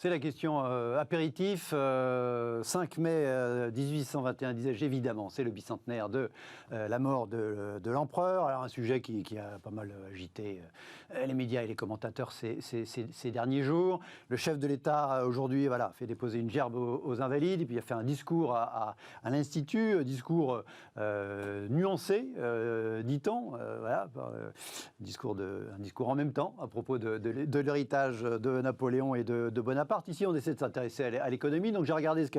C'est la question apéritif, 5 mai 1821, disais-je, évidemment, c'est le bicentenaire de la mort de l'empereur. Alors un sujet qui a pas mal agité les médias et les commentateurs ces derniers jours. Le chef de l'État, aujourd'hui, voilà, fait déposer une gerbe aux Invalides, et puis il a fait un discours à l'Institut, un discours nuancé, dit-on, voilà, un discours en même temps à propos de l'héritage de Napoléon et de Bonaparte. Ici, on essaie de s'intéresser à l'économie. Donc, j'ai regardé ce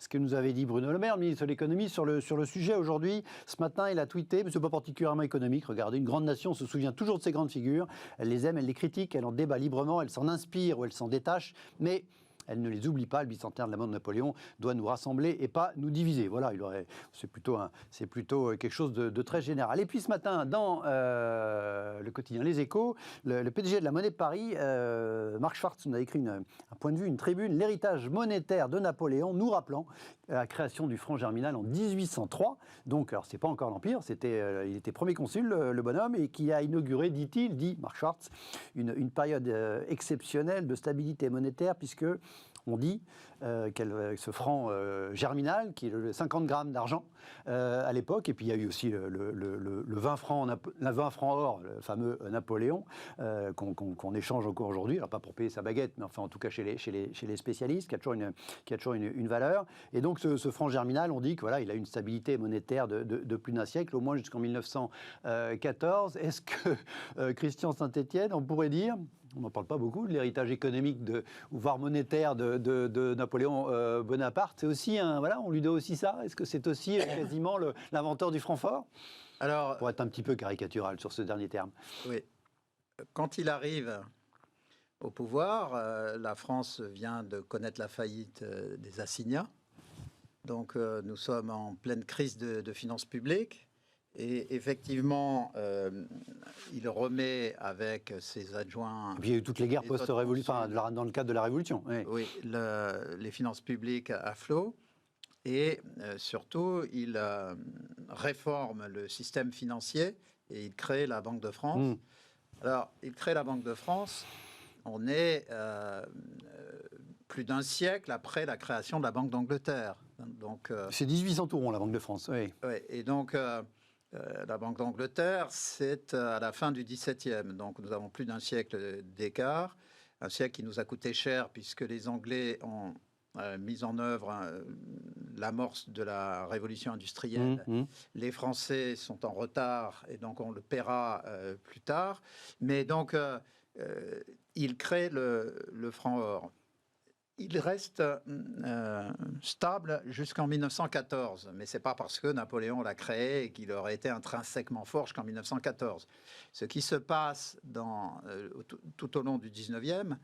que nous avait dit Bruno Le Maire, le ministre de l'économie, sur le sujet aujourd'hui. Ce matin, il a tweeté, mais ce n'est pas particulièrement économique. Regardez, une grande nation se souvient toujours de ses grandes figures. Elle les aime, elle les critique, elle en débat librement, elle s'en inspire ou elle s'en détache. Mais elle ne les oublie pas. Le bicentenaire de la mort de Napoléon doit nous rassembler et pas nous diviser. Voilà, c'est plutôt quelque chose de très général. Et puis ce matin, dans le quotidien Les Échos, le PDG de la Monnaie de Paris, Marc Schwartz, nous a écrit un point de vue, une tribune, l'héritage monétaire de Napoléon, nous rappelant la création du franc germinal en 1803. Donc, alors c'est pas encore l'Empire, il était premier consul, le bonhomme, et qui a inauguré, dit Marc Schwartz, une période exceptionnelle de stabilité monétaire, puisque on dit que ce franc germinal, qui est 50 grammes d'argent à l'époque, et puis il y a eu aussi le 20 francs or, le fameux Napoléon, qu'on échange encore aujourd'hui, alors pas pour payer sa baguette, mais enfin en tout cas chez les spécialistes, qui a toujours une valeur. Et donc ce franc germinal, on dit que voilà, il a une stabilité monétaire de plus d'un siècle, au moins jusqu'en 1914. Est-ce que Christian Saint-Étienne, on pourrait dire, on n'en parle pas beaucoup, de l'héritage économique voire monétaire de Napoléon Bonaparte, c'est aussi on lui doit aussi ça. Est-ce que c'est aussi quasiment l'inventeur du franc fort? Alors, pour être un petit peu caricatural sur ce dernier terme. Oui. Quand il arrive au pouvoir, la France vient de connaître la faillite des assignats. Donc, nous sommes en pleine crise de finances publiques. Et effectivement, il remet avec ses adjoints... Et puis il y a eu toutes les guerres post-révolution, dans le cadre de la Révolution. Oui, oui, les finances publiques à flot. Et surtout, il réforme le système financier et il crée la Banque de France. Alors, il crée la Banque de France. On est plus d'un siècle après la création de la Banque d'Angleterre. C'est 1800 tourons, la Banque de France. Oui. Oui, et donc... la Banque d'Angleterre, c'est à la fin du XVIIe. Donc, nous avons plus d'un siècle d'écart. Un siècle qui nous a coûté cher puisque les Anglais ont mis en œuvre l'amorce de la révolution industrielle. Les Français sont en retard et donc on le paiera plus tard. Mais donc, il crée le franc or. Il reste stable jusqu'en 1914, mais ce n'est pas parce que Napoléon l'a créé et qu'il aurait été intrinsèquement fort jusqu'en 1914. Ce qui se passe tout au long du 19e,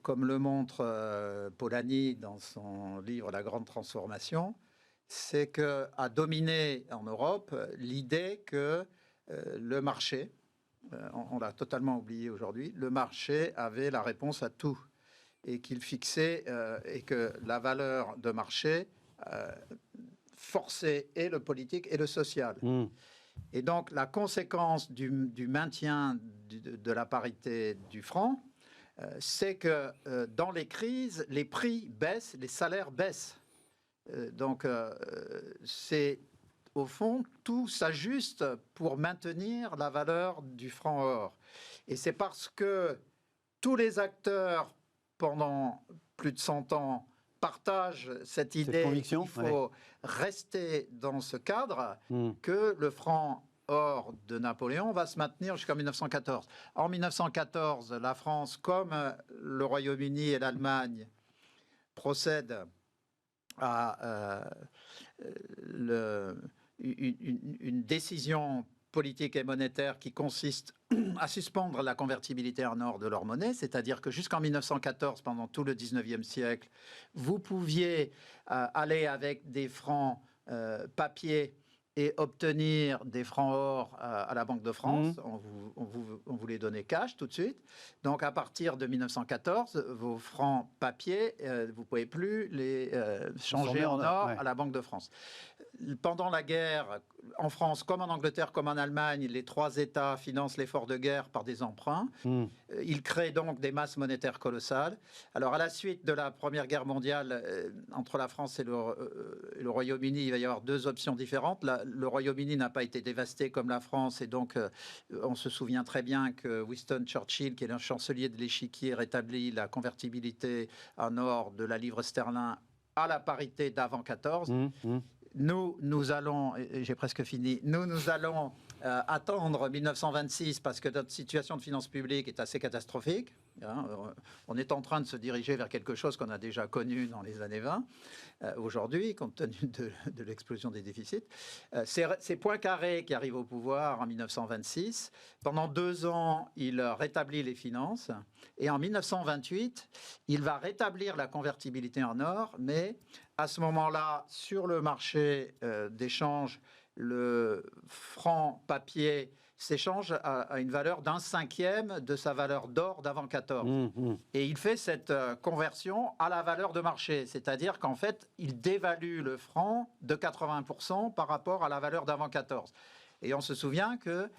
comme le montre Polanyi dans son livre La Grande Transformation, c'est qu'a dominé en Europe l'idée que le marché, on l'a totalement oublié aujourd'hui, le marché avait la réponse à tout. Et qu'il fixait et que la valeur de marché forçait et le politique et le social. Et donc la conséquence du maintien de la parité du franc, c'est que dans les crises, les prix baissent, les salaires baissent. Donc c'est au fond, tout s'ajuste pour maintenir la valeur du franc or. Et c'est parce que tous les acteurs pendant plus de 100 ans, partagent cette idée qu'il faut rester dans ce cadre, que le franc or de Napoléon va se maintenir jusqu'en 1914. En 1914, la France, comme le Royaume-Uni et l'Allemagne, procèdent à une décision politique et monétaire qui consiste à suspendre la convertibilité en or de leur monnaie, c'est-à-dire que jusqu'en 1914, pendant tout le 19e siècle, vous pouviez aller avec des francs papier et obtenir des francs or à la Banque de France. On vous les donnait cash tout de suite. Donc à partir de 1914, vos francs papier, vous ne pouvez plus les changer en or à la Banque de France. pendant la guerre, en France, comme en Angleterre, comme en Allemagne, les 3 États financent l'effort de guerre par des emprunts. Ils créent donc des masses monétaires colossales. Alors, à la suite de la Première Guerre mondiale, entre la France et le Royaume-Uni, il va y avoir 2 options différentes. Le Royaume-Uni n'a pas été dévasté comme la France, et donc on se souvient très bien que Winston Churchill, qui est le chancelier de l'Échiquier, rétablit la convertibilité en or de la livre sterling à la parité d'avant 14. Nous allons, et j'ai presque fini, nous allons attendre 1926 parce que notre situation de finances publiques est assez catastrophique. On est en train de se diriger vers quelque chose qu'on a déjà connu dans les années 20, aujourd'hui, compte tenu de l'explosion des déficits. C'est Poincaré qui arrive au pouvoir en 1926. Pendant 2 ans, il rétablit les finances. Et en 1928, il va rétablir la convertibilité en or, mais à ce moment-là, sur le marché d'échange, le franc papier s'échange à une valeur d'1/5 de sa valeur d'or d'avant 14. Et il fait cette conversion à la valeur de marché, c'est-à-dire qu'en fait, il dévalue le franc de 80% par rapport à la valeur d'avant 14. Et on se souvient que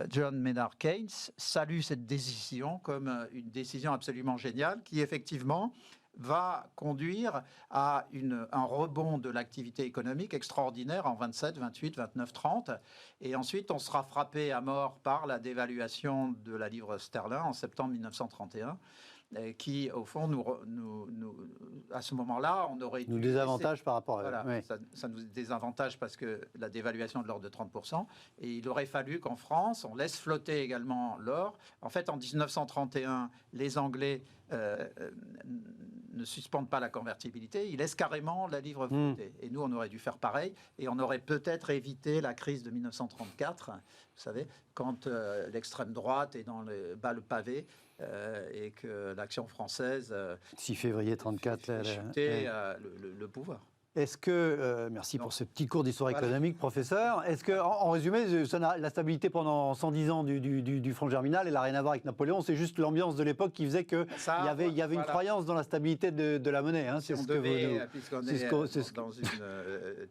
John Maynard Keynes salue cette décision comme une décision absolument géniale qui, effectivement, va conduire à un rebond de l'activité économique extraordinaire en 27, 28, 29, 30. Et ensuite, on sera frappé à mort par la dévaluation de la livre sterling en septembre 1931. Qui, au fond, à ce moment-là, on aurait nous désavantage par rapport à voilà, oui. ça nous désavantage parce que la dévaluation de l'or de 30%. Et il aurait fallu qu'en France, on laisse flotter également l'or. En fait, en 1931, les Anglais ne suspendent pas la convertibilité, ils laissent carrément la livre flotter. Et nous, on aurait dû faire pareil. Et on aurait peut-être évité la crise de 1934, vous savez, quand l'extrême droite est dans le bas le pavé. Et que l'action française 6 février 34 fait chuter le pouvoir. Est-ce que, merci pour ce petit cours d'histoire économique, professeur, est-ce que, en résumé, la stabilité pendant 110 ans du Front germinal, elle n'a rien à voir avec Napoléon, c'est juste l'ambiance de l'époque qui faisait qu'il y avait une croyance dans la stabilité de la monnaie. Hein, si on devait, puisqu'on est dans une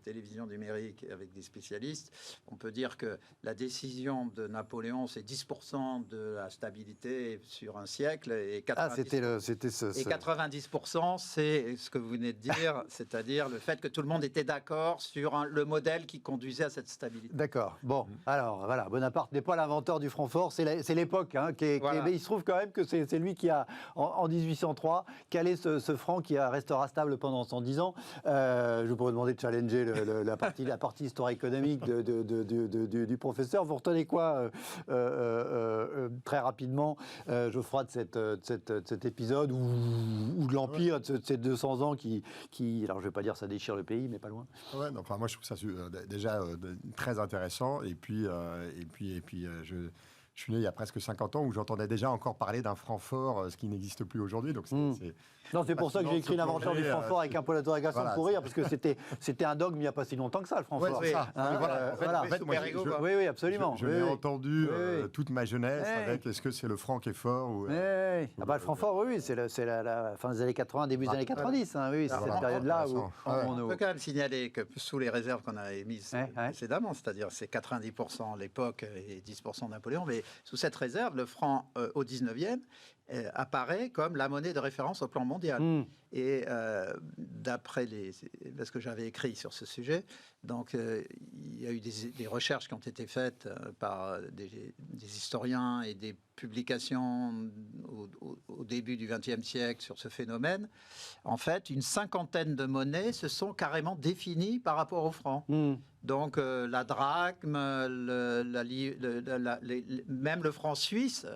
télévision numérique avec des spécialistes, on peut dire que la décision de Napoléon, c'est 10% de la stabilité sur un siècle, et 90%, c'est ce que vous venez de dire, c'est-à-dire le fait que tout le monde était d'accord sur le modèle qui conduisait à cette stabilité. D'accord. Bon, alors voilà, Bonaparte n'est pas l'inventeur du Francfort, c'est l'époque. Hein, mais il se trouve quand même que c'est lui qui a, en 1803, calé ce franc qui restera stable pendant 110 ans. Je vous pourrais demander de challenger la partie histoire économique du professeur. Vous retenez quoi très rapidement, Geoffroy, de cet épisode ou de l'Empire, de ces 200 ans qui alors je ne vais pas dire ça déchire le pays, mais pas loin. Ouais, non, enfin, moi, je trouve ça déjà très intéressant. Et puis, je suis né il y a presque 50 ans où j'entendais déjà encore parler d'un Francfort, ce qui n'existe plus aujourd'hui. Donc, c'est pour ça que j'ai écrit l'inventeur du Francfort avec un peu d'interrogation pour rire, parce que c'était un dogme il n'y a pas si longtemps que ça, le Francfort. Oui, absolument. Je l'ai entendu toute ma jeunesse avec est-ce que c'est le franc qui est fort ou, le Francfort, oui, c'est la fin des années 80, début des années 90. Hein, oui, c'est cette période-là où on peut quand même signaler que sous les réserves qu'on a émises précédemment, c'est-à-dire c'est 90% l'époque et 10% Napoléon, mais sous cette réserve, le franc au 19e apparaît comme la monnaie de référence au plan mondial. Et d'après parce que j'avais écrit sur ce sujet, donc il y a eu des recherches qui ont été faites par des historiens et des publications au début du XXe siècle sur ce phénomène. En fait, une 50aine de monnaies se sont carrément définies par rapport au franc. Donc la drachme, même le franc suisse,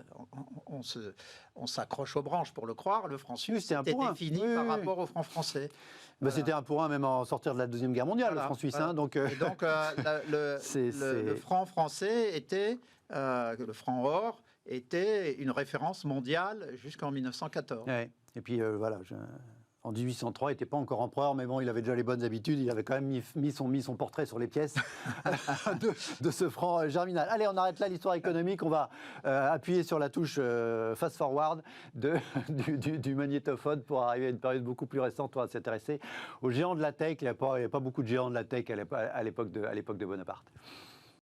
on s'accroche aux branches pour le croire, le franc suisse était défini par rapport au franc français. C'était un pour un même en sortir de la Deuxième Guerre mondiale, le franc suisse. Hein, donc, et donc le franc français était, le franc or, était une référence mondiale jusqu'en 1914. Ouais. Et puis voilà, En 1803, il n'était pas encore empereur, mais bon, il avait déjà les bonnes habitudes. Il avait quand même mis son portrait sur les pièces de ce franc germinal. Allez, on arrête là l'histoire économique. On va appuyer sur la touche fast forward du magnétophone pour arriver à une période beaucoup plus récente. On va s'intéresser aux géants de la tech. Il n'y avait pas beaucoup de géants de la tech à l'époque de Bonaparte.